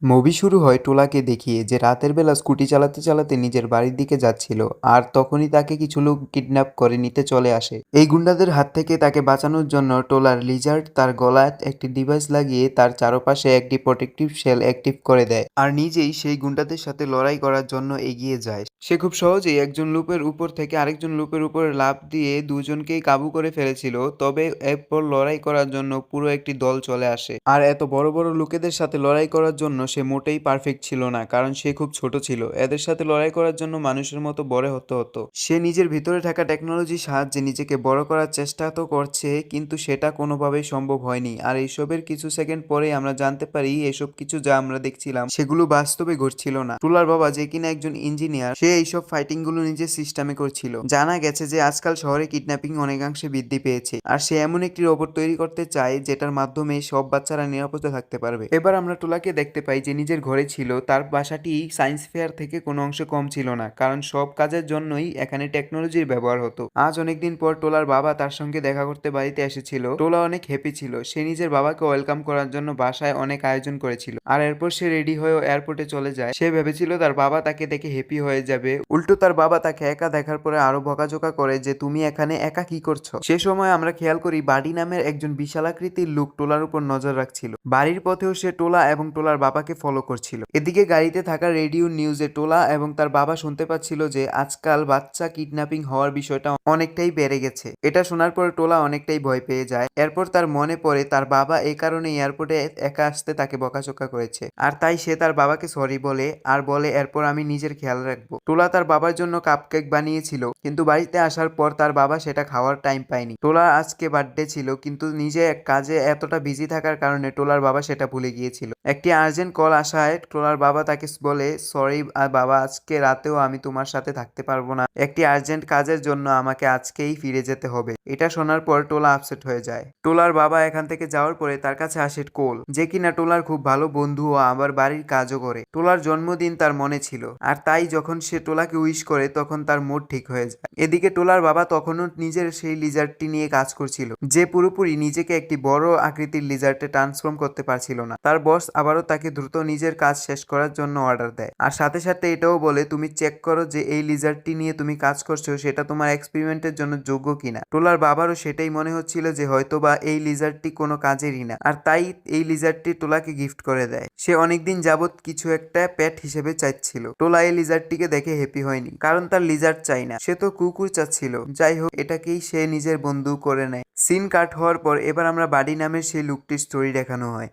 Movie শুরু হয় টোলাকে দেখিয়ে যে রাতের বেলা স্কুটি চালাতে চালাতে নিজের বাড়ির দিকে যাচ্ছিল আর তখনই তাকে কিছু লোক কিডন্যাপ করে নিতে চলে আসে। এই গুন্ডাদের হাত থেকে তাকে বাঁচানোর জন্য টোলার লিজার্ড তার গলায় একটি ডিভাইস লাগিয়ে তার চারপাশে একটি প্রোটেক্টিভ শেল অ্যাক্টিভ করে দেয় আর নিজেই সেই গুন্ডাদের সাথে লড়াই করার জন্য এগিয়ে যায়। সে খুব সহজেই একজন লুপের উপর থেকে আরেকজন লুপের উপরে লাফ দিয়ে দুজনকেই কাবু করে ফেলেছিল। তবে এরপর লড়াই করার জন্য পুরো একটি দল চলে আসে আর এত বড় বড় লোকেদের সাথে লড়াই করার জন্য সে মোটেই পারফেক্ট ছিল না, কারণ সে খুব ছোট ছিল। এদের সাথে লড়াই করার জন্য মানুষের মতো বড় হতে হতো। সে নিজের ভিতরে থাকা টেকনোলজির সাহায্যে নিজেকে বড় করার চেষ্টা তো করছে, কিন্তু সেটা কোনোভাবেই সম্ভব হয়নি। আর এইসবের কিছু সেকেন্ড পরে আমরা জানতে পারি এসব কিছু যা আমরা দেখছিলাম সেগুলো বাস্তবে ঘটছিল না। টুলার বাবা যে কিনা একজন ইঞ্জিনিয়ার, সে এইসব ফাইটিং গুলো নিজের সিস্টেমে করছিল। জানা গেছে যে আজকাল শহরে কিডন্যাপিং অনেকাংশে বৃদ্ধি পেয়েছে আর সে এমন একটি রোবট তৈরি করতে চায় যেটার মাধ্যমে সব বাচ্চারা নিরাপদে থাকতে পারবে। এবার আমরা টুলাকে দেখতে পাই যে নিজের ঘরে ছিল। তার বাসাটি সায়েন্স ফেয়ার থেকে কোনো অংশ কম ছিল না, কারণ সব কাজের জন্যই এখানে টেকনোলজির ব্যবহার হতো। আজ অনেকদিন পর টোলার বাবা তার সঙ্গে দেখা করতে বাড়িতে এসেছিল। টোলা অনেক হ্যাপি ছিল। সে নিজের বাবাকে ওয়েলকাম করার জন্য বাসায় অনেক আয়োজন করেছিল আর এরপর সে রেডি হয়ে এয়ারপোর্টে চলে যায়। সে ভেবেছিল তার বাবা তাকে দেখে হ্যাপি হয়ে যাবে, উল্টো তার বাবা তাকে একা দেখার পরে আরো বকাঝকা করে যে তুমি এখানে একা কি করছো। সে সময় আমরা খেয়াল করি বাডি নামের একজন বিশালাকৃতির লোক টোলার উপর নজর রাখছিল। বাড়ির পথেও সে টোলা এবং টোলার বাবাকে ফলো করছিল। এদিকে গাড়িতে থাকা রেডিও নিউজে টোলা এবং তার বাবা শুনতে পাচ্ছিল যে আজকাল বাচ্চা কিডন্যাপিং হওয়ার বিষয়টা অনেকটাই বেড়ে গেছে। এটা শোনার পর টোলা অনেকটাই ভয় পেয়ে যায়। এরপর তার মনে পড়ে তার বাবা এই কারণে এয়ারপোর্টে একা আসতে তাকে বকাঝকা করেছে আর তাই সে তার বাবাকে সরি বলে আর বলে এরপর আমি নিজের খেয়াল রাখবো। টোলা তার বাবার জন্য কাপকেক বানিয়েছিল, কিন্তু বাড়িতে আসার পর তার বাবা সেটা খাওয়ার টাইম পায়নি। টোলা আজকে বার্থডে ছিল, কিন্তু নিজে এক কাজে এতটা বিজি থাকার কারণে টোলার বাবা সেটা ভুলে গিয়েছিল। একটি আর্জেন্ট কল আসায় টোলার বাবা তাকে বলে সরি বাবা, আজকে রাতেও আমি তোমার সাথে থাকতে পারবো না, একটি আর্জেন্ট কাজের জন্য আমাকে আজকেই ফিরে যেতে হবে। এটা শোনার পর টোলা আপসেট হয়ে যায়। টোলার বাবা এখান থেকে যাওয়ার পরে তার কাছে আসে কোল, যে কিনা টোলার খুব ভালো বন্ধু ও আবার বাড়ির কাজও করে। টোলার জন্মদিন তার মনে ছিল আর তাই যখন সে টোলাকে উইশ করে তখন তার মুড ঠিক হয়ে যায়। এদিকে টোলার বাবা তখনও নিজের সেই লিজার্ডটি নিয়ে কাজ করছিল, যে পুরোপুরি নিজেকে একটি বড় আকৃতির লিজার্ডে ট্রান্সফর্ম করতে পারছিল না। তার বস আবারও তাকে দ্রুত নিজের কাজ শেষ করার জন্য অর্ডার দেয় আর সাথে সাথে এটাও বলে তুমি চেক করো যে এই লিজার্ডটি নিয়ে তুমি কাজ করছো সেটা তোমার এক্সপেরিমেন্টের জন্য যোগ্য কিনা। টোলার বাবারও সেটাই মনে হচ্ছিল যে হয়তোবা এই লিজার্ডটি কোনো কাজেরই না আর তাই এই লিজার্ডটি টোলাকে গিফট করে দেয়। সে অনেকদিন যাবত কিছু একটা পেট হিসেবে চাইছিল। টোলা এই লিজার্ডটিকে দেখে হ্যাপি হয়নি, কারণ তার লিজার্ড চাই না, সে তো কুকুর চাচ্ছিল। যাই হোক, এটাকেই সে নিজের বন্ধু করে নেয়। সিন কাট হওয়ার পর এবার আমরা বাডি নামের সেই লোকটির স্টোরি দেখানো হয়,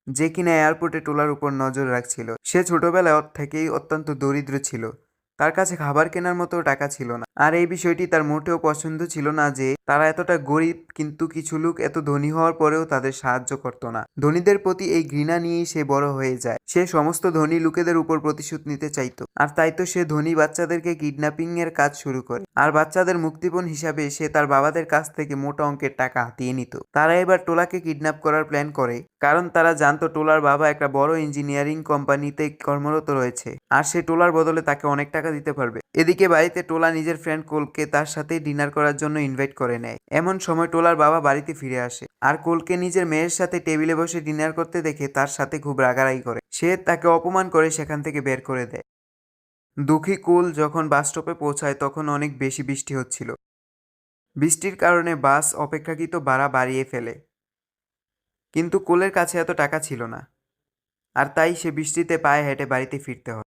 যে কিনা এয়ারপোর্টে টোলার উপর নজর রাখছিল। সে ছোটবেলায় থেকেই অত্যন্ত দরিদ্র ছিল, তার কাছে খাবার কেনার মতো টাকা ছিল না। আর এই বিষয়টি তার মোটেও পছন্দ ছিল না যে তারা এতটা গরিব, কিন্তু কিছু লোক এত ধনী হওয়ার পরেও তাদের সাহায্য করতো না। ধনীদের প্রতি এই ঘৃণা নিয়েই সে বড় হয়ে যায়। সে সমস্ত ধনী লোকেদের উপর প্রতিশোধ নিতে চাইতো আর তাই তো সে ধনী বাচ্চাদেরকে কিডন্যাপিং এর কাজ শুরু করে আর বাচ্চাদের মুক্তিপণ হিসাবে সে তার বাবাদের কাছ থেকে মোটা অঙ্কের টাকা হাতিয়ে নিত। তারা এবার টোলাকে কিডন্যাপ করার প্ল্যান করে, কারণ তারা জানতো টোলার বাবা একটা বড় ইঞ্জিনিয়ারিং কোম্পানিতে কর্মরত রয়েছে আর সে টোলার বদলে তাকে অনেক টাকা দিতে পারবে। এদিকে বাড়িতে টোলা নিজের ফ্রেন্ড কোলকে তার সাথে ডিনার করার জন্য ইনভাইট করে নেয়। এমন সময় টোলার বাবা বাড়িতে ফিরে আসে আর কোলকে নিজের মেয়ের সাথে টেবিলে বসে ডিনার করতে দেখে তার সাথে খুব রাগারাগি করে। সে তাকে অপমান করে সেখান থেকে বের করে দেয়। দুঃখী কোল যখন বাস স্টপে পৌঁছায় তখন অনেক বেশি বৃষ্টি হচ্ছিল। বৃষ্টির কারণে বাস অপেক্ষাকৃত ভাড়া বাড়িয়ে ফেলে, কিন্তু কোলের কাছে এত টাকা ছিল না আর তাই সে বৃষ্টিতে পায়ে হেঁটে বাড়িতে ফিরতে হয়।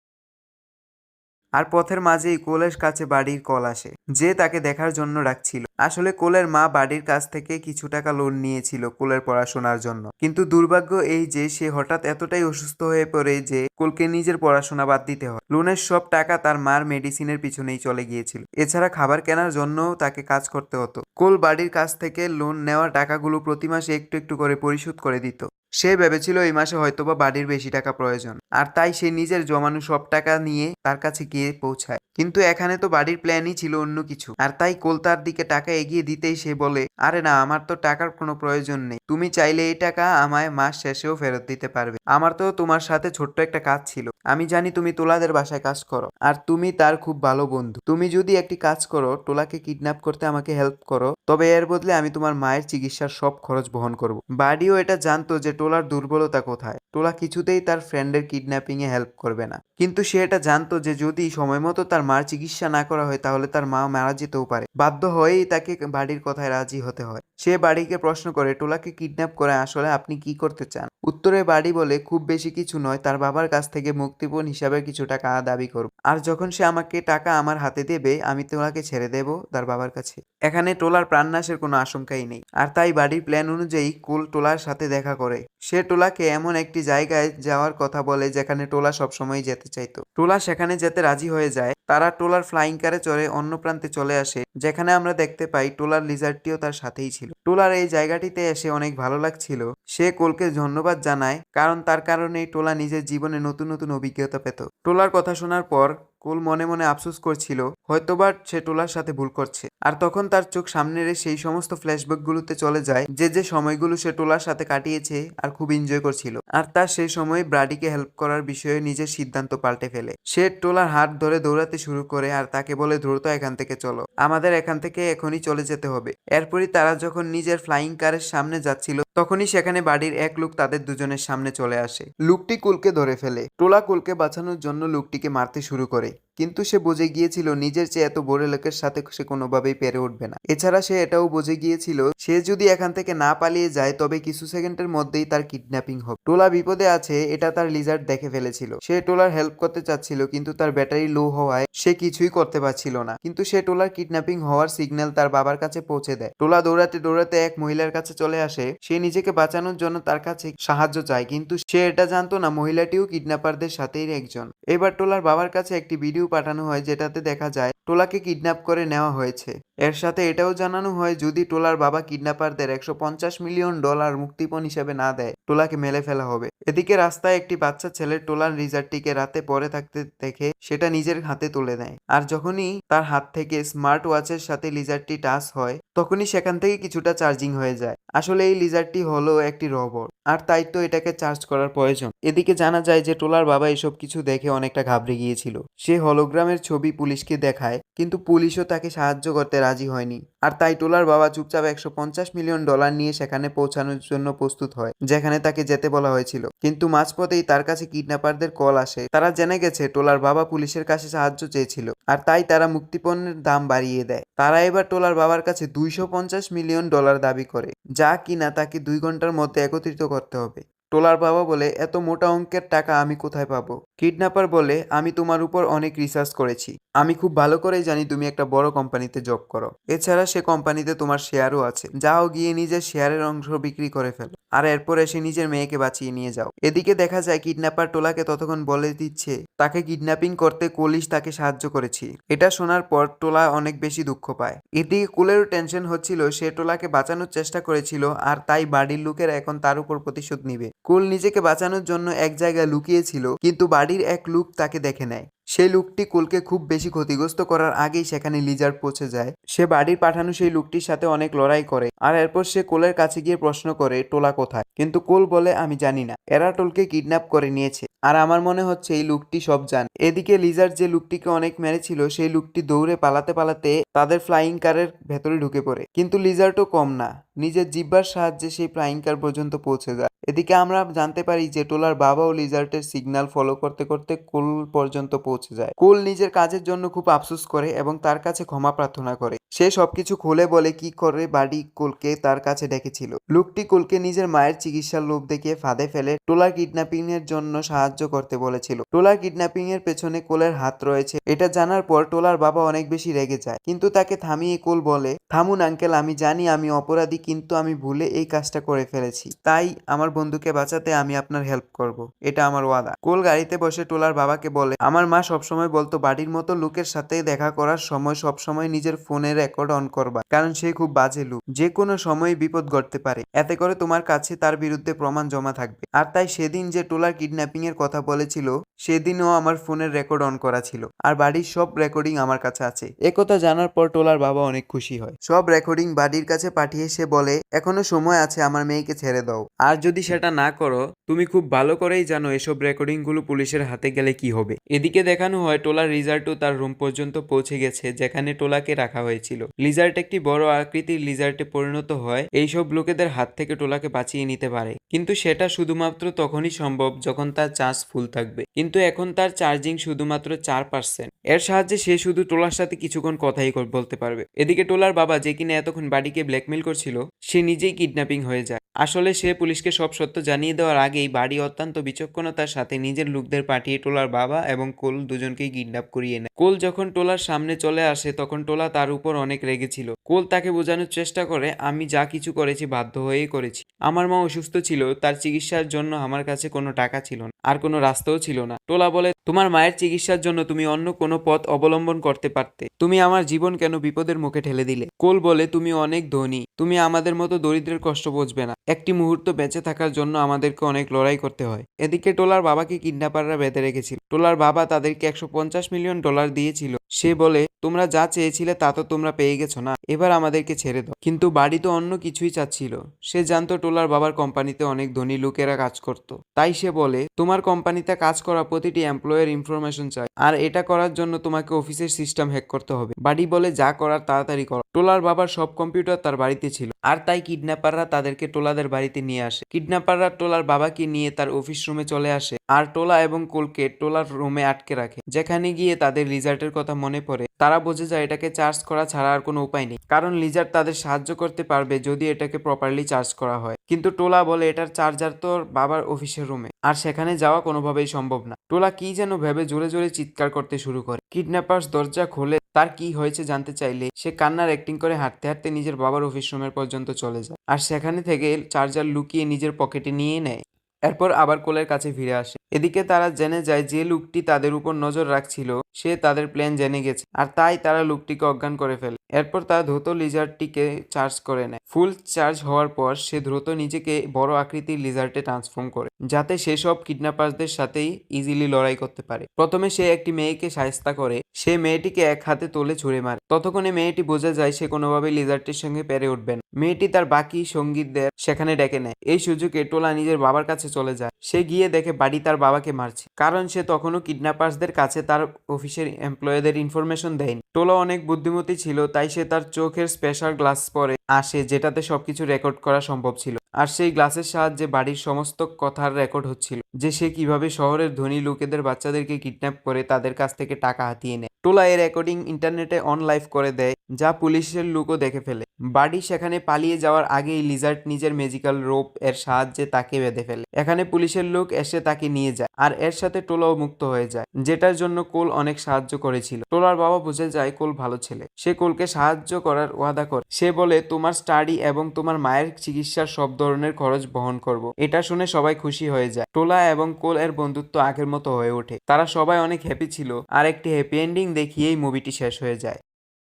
আর পথের মাঝেই কোলের কাছে বাড়ির কল আসে, যে তাকে দেখার জন্য ডাকছিল। আসলে কোলের মা বাড়ির কাছ থেকে কিছু টাকা লোন নিয়েছিল কোলের পড়াশোনার জন্য, কিন্তু দুর্ভাগ্য এই যে সে হঠাৎ এতটাই অসুস্থ হয়ে পড়ে যে কোলকে নিজের পড়াশোনা বাদ দিতে হয়। লোনের সব টাকা তার মার মেডিসিনের পিছনেই চলে গিয়েছিল, এছাড়া খাবার কেনার জন্যও তাকে কাজ করতে হতো। কোল বাড়ির কাছ থেকে লোন নেওয়া টাকাগুলো প্রতি মাসে একটু একটু করে পরিশোধ করে দিত। সে ভেবেছিল এই মাসে হয়তোবা বাড়ির বেশি টাকা প্রয়োজন আর তাই সে নিজের জমানো সব টাকা নিয়ে তার কাছে গিয়ে পৌঁছায়। কিন্তু এখানে তো বাড়ির প্ল্যানই ছিল অন্য কিছু আর তাই কোল তার দিকে টাকা এগিয়ে দিতেই সে বলে, আরে না, আমার তো টাকার কোনো প্রয়োজন নেই, তুমি চাইলে এই টাকা আমায় মাস শেষেও ফেরত দিতে পারবে। আমার তো তোমার সাথে ছোট্ট একটা কাজ ছিল, আমি জানি তুমি তোলাদের বাসায় কাজ করো আর তুমি তার খুব ভালো বন্ধু। তুমি যদি একটি কাজ করো, টোলাকে কিডন্যাপ করতে আমাকে হেল্প করো, তবে এর বদলে আমি তোমার মায়ের চিকিৎসার সব খরচ বহন করব। বাড়িও এটা জানতো যে টোলার দুর্বলতা কোথায়। টোলা কিছুতেই তার ফ্রেন্ডের কিডন্যাপিং এ হেল্প করবে না, কিন্তু সে এটা জানতো যে যদি সময় মতো তার মার চিকিৎসা না করা হয় তাহলে তার মা মারা যেতেও পারে। বাধ্য হয়েই তাকে বাড়ির কথায় রাজি হতে হয়। সে বাড়িকে প্রশ্ন করে, টোলাকে কিডন্যাপ করে আসলে আপনি কি করতে চান? উত্তরে বাড়ি বলে, খুব বেশি কিছু নয়, তার বাবার কাছ থেকে মুক্তিপণ হিসাবে কিছু টাকা দাবি করব, আর যখন সে আমাকে টাকা আমার হাতে দেবে আমি টোলাকে ছেড়ে দেব তার বাবার কাছে। এখানে টোলার প্রাণনাশের কোনো আশঙ্কাই নেই, আর তাই বাড়ির প্ল্যান অনুযায়ী কুল টোলার সাথে দেখা করে। সে টোলাকে এমন একটি জায়গায় যাওয়ার কথা বলে যেখানে টোলা সবসময় যেতে চাইতো। টোলা সেখানে যেতে রাজি হয়ে যায়। তারা টোলার ফ্লাইং কারে চড়ে অন্য প্রান্তে চলে আসে, যেখানে আমরা দেখতে পাই টোলার লিজার্ডটিও তার সাথেই ছিল। টোলার এই জায়গাটিতে এসে অনেক ভালো লাগছিল। সে কোলকে ধন্যবাদ জানায়, কারণ তার কারণেই টোলা নিজের জীবনে নতুন নতুন অভিজ্ঞতা পেত। টোলার কথা শোনার পর কোল মনে মনে আফসোস করছিল, হয়তোবা সে টোলার সাথে ভুল করছে। আর তখন তার চোখ সামনের সেই সমস্ত ফ্ল্যাশব্যাকগুলোতে চলে যায় যে সময়গুলো সে টোলার সাথে কাটিয়েছে আর খুব এনজয় করছিল। আর তার সেই সময় ব্রাডিকে হেল্প করার বিষয়ে নিজের সিদ্ধান্ত পাল্টে ফেলে। সে টোলার হাত ধরে দৌড়াতে শুরু করে আর তাকে বলে, দ্রুত এখান থেকে চলো, আমাদের এখান থেকে এখনই চলে যেতে হবে। এরপরই তারা যখন নিজের ফ্লাইং কারের সামনে যাচ্ছিল তখনই সেখানে বাড়ির এক লোক তাদের দুজনের সামনে চলে আসে। লোকটি কুলকে ধরে ফেলে। টোলা কুলকে বাঁচানোর জন্য লোকটিকে মারতে শুরু করে, কিন্তু সে বুঝে গিয়েছিল নিজের চেয়ে এত বড় লোকের সাথে সে কোনোভাবেই পেরে উঠবে না। এছাড়া সে এটাও বুঝে গিয়েছিল সে যদি এখান থেকে না পালিয়ে যায় তবে কিছু সেকেন্ডের মধ্যেই তার কিডন্যাপিং হবে। টোলা বিপদে আছে এটা তার লিজার্ড দেখে ফেলেছিল। সে টোলার হেল্প করতে চাচ্ছিল, কিন্তু তার ব্যাটারি লো হওয়ায় সে কিছুই করতে পারছিল না। কিন্তু সে টোলার কিডন্যাপিং হওয়ার সিগন্যাল তার বাবার কাছে পৌঁছে দেয়। টোলা দৌড়াতে দৌড়াতে এক মহিলার কাছে চলে আসে। সে নিজেকে বাঁচানোর জন্য তার কাছে সাহায্য চায়, কিন্তু সে এটা জানতো না মহিলাটিও কিডন্যাপারদের সাথেই একজন। এবার টোলার বাবার কাছে একটি ভিডিও পাঠানো হয় যেটাতে দেখা যায় টোলাকে কিডন্যাপ করে নেওয়া হয়েছে। এর সাথে এটাও জানানো হয় যদি টোলার বাবা কিডন্যাপারদের $150 মিলিয়ন মুক্তিপণ হিসেবে না দেয় টোলাকে মেরে ফেলা হবে। এদিকে রাস্তায় একটি বাচ্চা ছেলে টোলার লিজারটিকে রাতে পড়ে থাকতে দেখে সেটা নিজের হাতে তুলে নেয়। আর যখনই তার হাত থেকে স্মার্ট ওয়াচের সাথে লিজারটি টাচ হয় তখনই সেখান থেকে কিছুটা চার্জিং হয়ে যায়। আসলে এই লিজারটি হলো একটি রোবট, আর তাই তো এটাকে চার্জ করার প্রয়োজন। এদিকে জানা যায় যে টোলার বাবা এসব কিছু দেখে অনেকটা ঘাবড়ে গিয়েছিল। সে হলোগ্রামের ছবি পুলিশকে দেখায়, কিন্তু পুলিশও তাকে সাহায্য করতে রাজি হয়নি। আর তাই টোলার বাবা চুপচাপ $150 মিলিয়ন নিয়ে সেখানে পৌঁছানোর জন্য প্রস্তুত হয় যেখানে তাকে যেতে বলা হয়েছিল। কিন্তু মাঝপথেই তার কাছে কিডন্যাপারদের কল আসে। তারা জেনে গেছে টোলার বাবা পুলিশের কাছে সাহায্য চেয়েছিল, আর তাই তারা মুক্তিপণের দাম বাড়িয়ে দেয়। তারা এবার টোলার বাবার কাছে $250 মিলিয়ন দাবি করে, যা কিনা তাকে 2 ঘন্টার মধ্যে একত্রিত করতে হবে। টোলার বাবা বলে, এত মোটা অঙ্কের টাকা আমি কোথায় পাবো? কিডন্যাপার বলে, আমি তোমার উপর অনেক রিসার্চ করেছি। আমি খুব ভালো করেই জানি তুমি একটা বড় কোম্পানিতে জব করো। এছাড়া সে কোম্পানিতে তোমার শেয়ারও আছে। যাও গিয়ে নিজের শেয়ারের অংশ বিক্রি করে ফেলো, আর এরপর এসে নিজের মেয়েকে বাঁচিয়ে নিয়ে যাও। এদিকে দেখা যায় কিডন্যাপার টোলাকে ততক্ষণ বলে দিচ্ছে তাকে কিডন্যাপিং করতে পুলিশ তাকে সাহায্য করেছি। এটা শোনার পর টোলা অনেক বেশি দুঃখ পায়। এদিকে কুলেরও টেনশন হচ্ছিল, সে টোলাকে বাঁচানোর চেষ্টা করেছিল আর তাই বাড়ির লোকেরা এখন তার উপর প্রতিশোধ নিবে। কুল নিজেকে বাঁচানোর জন্য এক জায়গায় লুকিয়েছিল, কিন্তু বাড়ির এক লোক তাকে দেখে নেয়। সেই লোকটি কুলকে খুব বেশি ক্ষতিগ্রস্ত করার আগেই সেখানে লিজার্ড পৌঁছে যায়। সে বাড়ির পাঠানো সেই লোকটির সাথে অনেক লড়াই করে, আর এরপর সে কোলের কাছে গিয়ে প্রশ্ন করে টোলা কোথায়। কিন্তু কোল বলে, আমি জানি না, এরা টোলকে কিডন্যাপ করে নিয়েছে, আর আমার মনে হচ্ছে এই লোকটি সব জানে। এদিকে লিজার্ড যে লোকটিকে অনেক মেরেছিল সেই লোকটি দৌড়ে পালাতে পালাতে তাদের ফ্লাইং কারের ভেতরে ঢুকে পড়ে, কিন্তু লিজার্ডও কম না, নিজের জিহ্বার সাহায্যে সেই ফ্লাইং কার পর্যন্ত পৌঁছে যায়। এদিকে আমরা জানতে পারি যে টোলার বাবা ও লিজার্ডের সিগন্যাল ফলো করতে করতে কুল পর্যন্ত পৌঁছে যায়। কুল নিজের কাজের জন্য খুব আফসোস করে এবং তার কাছে ক্ষমা প্রার্থনা করে। সে সবকিছু খুলে বলে কি করে বাড়ি কুলকে তার কাছে ডেকেছিল। লোকটি কুলকে নিজের মায়ের চিকিৎসার লোভ দেখিয়ে ফাঁদে ফেলে টোলার কিডন্যাপিং এর জন্য সাহায্য করতে বলেছিল। টোলার কিডন্যাপিং এর পেছনে কোলের হাত রয়েছে এটা জানার পর টোলার বাবা অনেক বেশি রেগে যায়, কিন্তু তাকে থামিয়ে কুল বলে, থামুন আঙ্কেল, আমি জানি আমি অপরাধী, কিন্তু আমি ভুলে এই কাজটা করে ফেলেছি। তাই আমার বন্ধুকে বাঁচাতে আমি আপনার হেল্প করব, এটা আমার ওয়াদা। কুল গাড়িতে বসে টোলার বাবাকে বলে, আমার মা সবসময় বলতো বাড়ির মতো লোকের সাথে দেখা করার সময় সবসময় নিজের ফোনের রেকর্ড অন করবা, কারণ সে খুব বাজে লোক, যে কোনো সময় বিপদ ঘটতে পারে, এতে করে তোমার কাছে তার বিরুদ্ধে প্রমাণ জমা থাকবে। আর তাই সেদিন যে টোলার কিডন্যাপিং এর কথা বলেছিল সেদিনও আমার ফোনের রেকর্ড অন করা ছিল, আর বাড়ির সব রেকর্ডিং আমার কাছে আছে। একথা জানার পর টোলার বাবা অনেক খুশি হয়। সব রেকর্ডিং বাড়ির কাছে পাঠিয়ে সে বলে, এখনো সময় আছে, আমার মেয়েকে ছেড়ে দাও, আর যদি সেটা না করো তুমি খুব ভালো করেই জানো এসব রেকর্ডিং গুলো পুলিশের হাতে গেলে কি হবে। এদিকে দেখানো হয় টোলার রিজাল্টও তার রুম পর্যন্ত পৌঁছে গেছে যেখানে টোলাকে রাখা হয়েছিল। ছিল। লিজার্ড একটি বড় আকৃতির লিজার্ডে পরিণত হয় এইসব লোকেদের হাত থেকে টোলাকে বাঁচিয়ে নিতে পারে, কিন্তু সেটা শুধুমাত্র তখনই সম্ভব যখন তার চার্জ ফুল থাকবে। কিন্তু এখন তার চার্জিং শুধুমাত্র 4%। এর সাহায্যে সে শুধু টোলার সাথে কিছুক্ষণ কথাই বলতে পারবে। এদিকে টোলার বাবা, যে কিনা এতক্ষণ বাড়িকে ব্ল্যাকমেল করছিল, সে নিজেই কিডন্যাপিং হয়ে যায়। আসলে সে পুলিশকে সব সত্য জানিয়ে দেওয়ার আগেই বাড়ি অত্যন্ত বিচক্ষণতার সাথে নিজের লোকদের পাঠিয়ে টোলার বাবা এবং কোল দুজনকেই কিডন্যাপ করিয়ে নেয়। কোল যখন টোলার সামনে চলে আসে তখন টোলা তার উপর অনেক রেগেছিল। কোল তাকে বোঝানোর চেষ্টা করে, আমি যা কিছু করেছি বাধ্য হয়েই করেছি। আমার মা অসুস্থ ছিল, তার চিকিৎসার জন্য আমার কাছে কোনো টাকা ছিল না, আর কোনো রাস্তাও ছিল না। টোলা বলে, তোমার মায়ের চিকিৎসার জন্য তুমি অন্য কোনো পথ অবলম্বন করতে পারতে, তুমি আমার জীবন কেন বিপদের মুখে ঠেলে দিলে? কোল বলে, তুমি অনেক ধনী, তুমি আমাদের মতো দরিদ্রের কষ্ট বুঝবে না। একটি মুহূর্ত বেঁচে থাকার জন্য আমাদেরকে অনেক লড়াই করতে হয়। এদিকে টোলার বাবাকে কিডন্যাপাররা বেঁধে রেখেছিল। টোলার বাবা তাদেরকে $150 মিলিয়ন দিয়েছিল। সে বলে, তোমরা যা চেয়েছিলে তা তো তোমরা পেয়ে গেছো না, এবার আমাদেরকে ছেড়ে দাও। কিন্তু বাড়ি তো অন্য কিছুই চাচ্ছিল। সে জানতো টোলার বাবার কোম্পানিতে অনেক ধনী লোকেরা কাজ করত, তাই সে বলে, তোমার কোম্পানিতে কাজ করা প্রতিটি এমপ্লয়ের ইনফরমেশন চাই, আর এটা করার জন্য তোমাকে অফিসের সিস্টেম হ্যাক করতে হবে। বাড়ি বলে, যা করার তাড়াতাড়ি করো। টোলার বাবার সব কম্পিউটার তার বাড়িতে ছিল, আর তাই কিডন্যাপাররা তাদেরকে টোলাদের বাড়িতে নিয়ে আসে। কিডন্যাপাররা টোলার বাবাকে নিয়ে তার অফিস রুমে চলে আসে, আর টোলা এবং কোলকে টোলার রুমে আটকে রাখে। যেখানে গিয়ে তাদের লিজার্ডের কথা মনে পড়ে, তারা বোঝে যায় এটাকে চার্জ করা ছাড়া আর কোনো উপায় নেই, কারণ লিজার্ড তাদের সাহায্য করতে পারবে যদি এটাকে প্রপারলি চার্জ করা হয়। কিন্তু টোলা বলে, এটার চার্জার তো বাবার অফিসের রুমে, আর সেখানে যাওয়া কোনোভাবেই সম্ভব না। টোলা কি যেন ভেবে জোরে জোরে চিৎকার করতে শুরু করে। কিডন্যাপার্স দরজা খোলে। তার কি হয়েছে জানতে চাইলে সে কান্নার অ্যাক্টিং করে হাঁটতে হাঁটতে নিজের বাবার অফিস রুমের পর্যন্ত চলে যায়, আর সেখানে থেকে চার্জার লুকিয়ে নিজের পকেটে নিয়ে নেয়। এরপর আবার কোলের কাছে ফিরে আসে। এদিকে তারা জেনে যায় যে লোকটি তাদের উপর নজর রাখছিল সে তাদের প্ল্যান জেনে গেছে, আর তাই তারা লোকটিকে অজ্ঞান করে ফেলে। এরপর তারা দ্রুত লিজার্ডটিকে চার্জ করে নেয়। ফুল চার্জ হওয়ার পর সে দ্রুত নিজেকে বড় আকৃতির লিজার্ডে ট্রান্সফর্ম করে, যাতে সে সব কিডন্যাপারদের সাথেই ইজিলি লড়াই করতে পারে। প্রথমে সে একটি মেয়েকে শায়েস্তা করে, সে মেয়েটিকে এক হাতে তোলে ছুঁড়ে মারে। ততক্ষণে মেয়েটি বোঝা যায় সে কোনোভাবেই লিজার্ডটির সঙ্গে পেরে উঠবে না। মেয়েটি তার বাকি সঙ্গীতদের সেখানে ডেকে নেয়। এই সুযোগে টোলা নিজের বাবার কাছে চলে যায়। সে গিয়ে দেখে বাড়ি তার বাবাকে মারছে, কারণ সে তখনও কিডন্যাপার্সদের কাছে তার অফিসের এমপ্লয়ীদের ইনফরমেশন দেয়নি। টোলা অনেক বুদ্ধিমতী ছিল, তাই সে তার চোখের স্পেশাল গ্লাস পরে আসে, যেটাতে সবকিছু রেকর্ড করা সম্ভব ছিল। আর সেই গ্লাসের সাহায্যে বাড়ির সমস্ত কথার রেকর্ড হচ্ছিল, যে সে কিভাবে শহরের ধনী লোকেদের বাচ্চাদেরকে কিডন্যাপ করে তাদের কাছ থেকে টাকা হাতিয়ে নেয়। টোলা এই রেকর্ডিং ইন্টারনেটে অন লাইভ করে দেয়, যা পুলিশের লোকও দেখে ফেলে। বাড়ি সেখানে পালিয়ে যাওয়ার আগেই লিজার্ড নিজের ম্যাজিক্যাল রোপ এর সাহায্যে তাকে বেঁধে ফেলে। এখানে পুলিশের লোক এসে তাকে নিয়ে যায়, আর এর সাথে টোলাও মুক্ত হয়ে যায়, যেটার জন্য কোল অনেক সাহায্য করেছিল। টোলার বাবা বুঝে যায় কোল ভালো ছেলে। সে কোলকে সাহায্য করার ওয়াদা করে। সে বলে, তোমার স্টাডি এবং তোমার মায়ের চিকিৎসার সব ধরনের খরচ বহন করব। এটা শুনে সবাই খুশি হয়ে যায়। টোলা এবং কোল এর বন্ধুত্ব আগের মতো হয়ে ওঠে। তারা সবাই অনেক হ্যাপি ছিল, আর একটি হ্যাপি এন্ডিং দেখিয়েই মুভিটি শেষ হয়ে যায়।